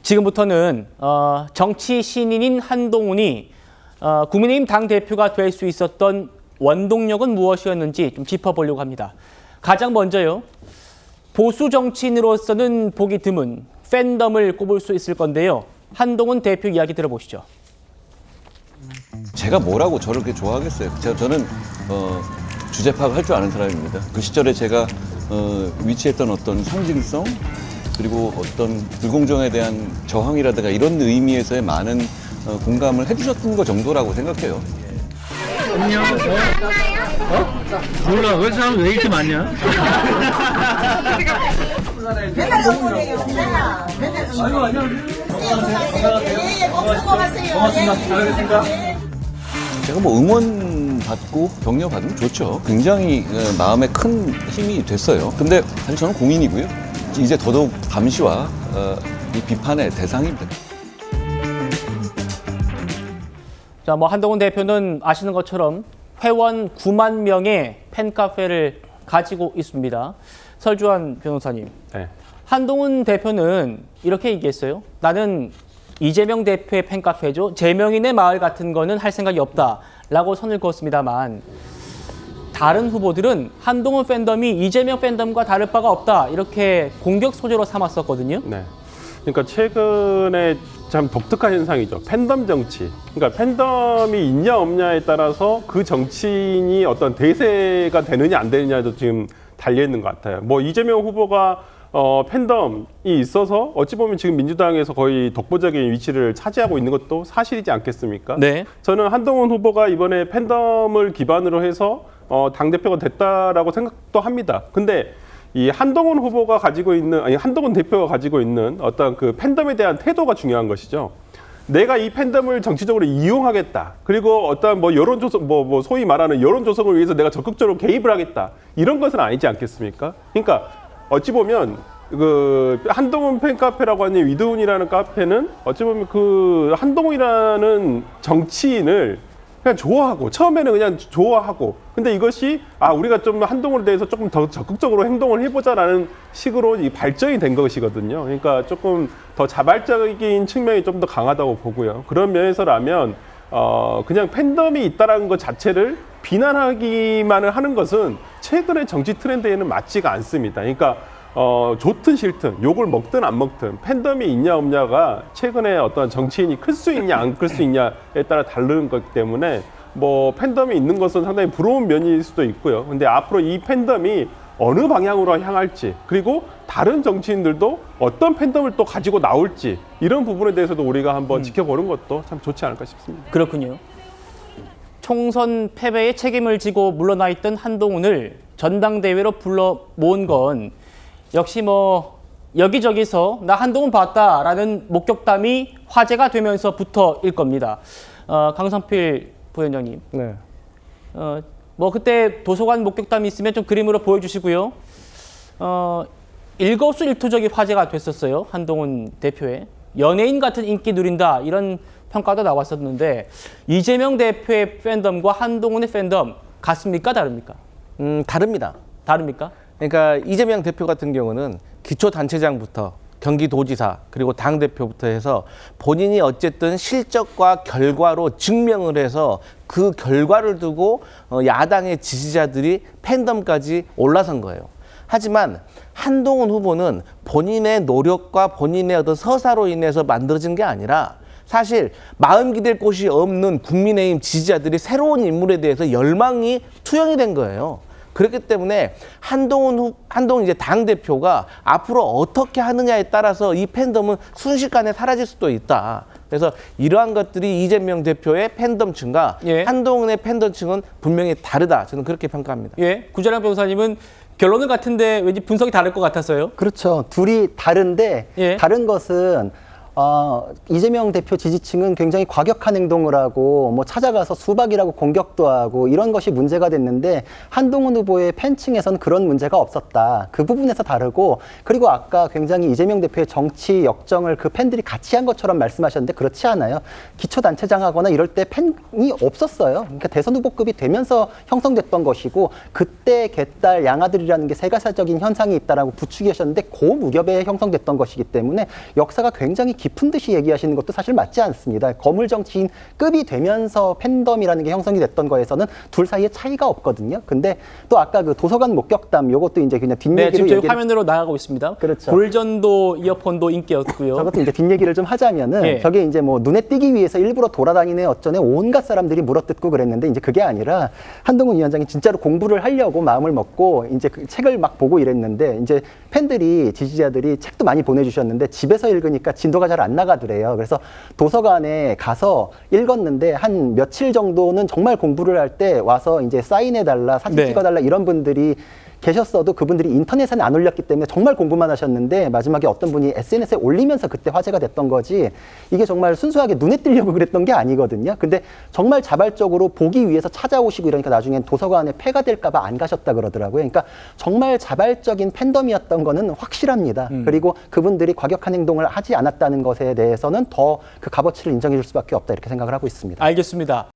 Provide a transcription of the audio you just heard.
지금부터는 정치 신인인 한동훈이 국민의힘 당대표가 될 수 있었던 원동력은 무엇이었는지 좀 짚어보려고 합니다. 가장 먼저요. 보수 정치인으로서는 보기 드문 팬덤을 꼽을 수 있을 건데요. 한동훈 대표 이야기 들어보시죠. 제가 뭐라고 저를 그렇게 좋아하겠어요. 저는 주제 파악을 할 줄 아는 사람입니다. 그 시절에 제가 위치했던 어떤 상징성 그리고 어떤 불공정에 대한 저항이라든가 이런 의미에서의 많은 공감을 해주셨던 것 정도라고 생각해요. 안녕하세요. 몰라. 왜 사람 왜 이렇게 많냐? 맨날 응원해요. 맨날 응원해요. 고맙습니다. 제가 뭐 응원 받고 격려 받으면 좋죠. 굉장히 마음에 큰 힘이 됐어요. 근데 사실 저는 공인이고요. 이제 더더욱 감시와 이 비판의 대상입니다. 자, 한동훈 대표는 아시는 것처럼 회원 9만 명의 팬카페를 가지고 있습니다. 설주환 변호사님, 네. 한동훈 대표는 이렇게 얘기했어요. 나는 이재명 대표의 팬카페죠. 제명인의 마을 같은 거는 할 생각이 없다라고 선을 그었습니다만 다른 후보들은 한동훈 팬덤이 이재명 팬덤과 다를 바가 없다 이렇게 공격 소재로 삼았었거든요. 네. 그러니까 최근에 참 독특한 현상이죠. 팬덤 정치. 그러니까 팬덤이 있냐 없냐에 따라서 그 정치인이 어떤 대세가 되느냐 안 되느냐도 지금 달려 있는 것 같아요. 이재명 후보가 팬덤이 있어서 어찌 보면 지금 민주당에서 거의 독보적인 위치를 차지하고 있는 것도 사실이지 않겠습니까? 네. 저는 한동훈 후보가 이번에 팬덤을 기반으로 해서 당대표가 됐다라고 생각도 합니다. 근데 이 한동훈 후보가 가지고 있는, 한동훈 대표가 가지고 있는 어떤 그 팬덤에 대한 태도가 중요한 것이죠. 내가 이 팬덤을 정치적으로 이용하겠다. 그리고 어떤 여론조성, 소위 말하는 여론조성을 위해서 내가 적극적으로 개입을 하겠다. 이런 것은 아니지 않겠습니까? 그러니까 어찌 보면 그 한동훈 팬카페라고 하는 위드훈이라는 카페는 어찌 보면 그 한동훈이라는 정치인을 그냥 좋아하고 처음에는 그냥 좋아하고 근데 이것이 우리가 좀 한동훈에 대해서 조금 더 적극적으로 행동을 해보자라는 식으로 이 발전이 된 것이거든요. 그러니까 조금 더 자발적인 측면이 좀 더 강하다고 보고요. 그런 면에서라면 그냥 팬덤이 있다라는 것 자체를 비난하기만을 하는 것은 최근의 정치 트렌드에는 맞지가 않습니다. 그러니까 좋든 싫든 욕을 먹든 안 먹든 팬덤이 있냐 없냐가 최근에 어떤 정치인이 클 수 있냐 안 클 수 있냐에 따라 다르는 거기 때문에 팬덤이 있는 것은 상당히 부러운 면일 수도 있고요. 근데 앞으로 이 팬덤이 어느 방향으로 향할지 그리고 다른 정치인들도 어떤 팬덤을 또 가지고 나올지 이런 부분에 대해서도 우리가 한번 지켜보는 것도 참 좋지 않을까 싶습니다. 그렇군요. 총선 패배의 책임을 지고 물러나 있던 한동훈을 전당대회로 불러 모은 건 역시 여기저기서 나 한동훈 봤다라는 목격담이 화제가 되면서부터일 겁니다. 강성필 부위원장님. 네. 그때 도서관 목격담이 있으면 좀 그림으로 보여주시고요. 일거수일투족이 화제가 됐었어요. 한동훈 대표의. 연예인 같은 인기 누린다 이런 평가도 나왔었는데 이재명 대표의 팬덤과 한동훈의 팬덤 같습니까? 다릅니까? 다릅니다. 다릅니까? 그러니까 이재명 대표 같은 경우는 기초단체장부터 경기도지사 그리고 당대표부터 해서 본인이 어쨌든 실적과 결과로 증명을 해서 그 결과를 두고 야당의 지지자들이 팬덤까지 올라선 거예요. 하지만 한동훈 후보는 본인의 노력과 본인의 어떤 서사로 인해서 만들어진 게 아니라 사실 마음 기댈 곳이 없는 국민의힘 지지자들이 새로운 인물에 대해서 열망이 투영이 된 거예요. 그렇기 때문에 한동훈 이제 당대표가 앞으로 어떻게 하느냐에 따라서 이 팬덤은 순식간에 사라질 수도 있다. 그래서 이러한 것들이 이재명 대표의 팬덤층과 한동훈의 팬덤층은 분명히 다르다. 저는 그렇게 평가합니다. 구자량 변호사님은 결론은 같은데 왠지 분석이 다를 것 같았어요. 그렇죠. 둘이 다른데 다른 것은 이재명 대표 지지층은 굉장히 과격한 행동을 하고 찾아가서 수박이라고 공격도 하고 이런 것이 문제가 됐는데 한동훈 후보의 팬층에서는 그런 문제가 없었다. 그 부분에서 다르고 그리고 아까 굉장히 이재명 대표의 정치 역정을 그 팬들이 같이 한 것처럼 말씀하셨는데 그렇지 않아요. 기초단체장하거나 이럴 때 팬이 없었어요. 그러니까 대선 후보급이 되면서 형성됐던 것이고 그때 개딸 양아들이라는 게 세가사적인 현상이 있다라고 부추기하셨는데 그 무렵에 형성됐던 것이기 때문에 역사가 굉장히 깊은 듯이 얘기하시는 것도 사실 맞지 않습니다. 거물 정치인 급이 되면서 팬덤이라는 게 형성이 됐던 거에서는 둘 사이에 차이가 없거든요. 근데 또 아까 그 도서관 목격담 요것도 이제 그냥 네, 뒷얘기로 지금 저희 얘기를 화면으로 나가고 있습니다. 그렇죠. 골전도 이어폰도 인기였고요. 저것도 이제 뒷얘기를 좀 하자면은 예. 저게 이제 뭐 눈에 띄기 위해서 일부러 돌아다니네 어쩌네 온갖 사람들이 물어뜯고 그랬는데 이제 그게 아니라 한동훈 위원장이 진짜로 공부를 하려고 마음을 먹고 이제 그 책을 막 보고 이랬는데 이제 팬들이 지지자들이 책도 많이 보내주셨는데 집에서 읽으니까 진도가 잘 안 나가더래요. 그래서 도서관에 가서 읽었는데 한 며칠 정도는 정말 공부를 할 때 와서 이제 사인해달라 사진 네. 찍어달라 이런 분들이 계셨어도 그분들이 인터넷에 안 올렸기 때문에 정말 공부만 하셨는데 마지막에 어떤 분이 SNS에 올리면서 그때 화제가 됐던 거지 이게 정말 순수하게 눈에 띄려고 그랬던 게 아니거든요. 근데 정말 자발적으로 보기 위해서 찾아오시고 이러니까 나중엔 도서관에 폐가 될까 봐 안 가셨다 그러더라고요. 그러니까 정말 자발적인 팬덤이었던 거는 확실합니다. 그리고 그분들이 과격한 행동을 하지 않았다는 것에 대해서는 더 그 값어치를 인정해 줄 수밖에 없다 이렇게 생각을 하고 있습니다. 알겠습니다.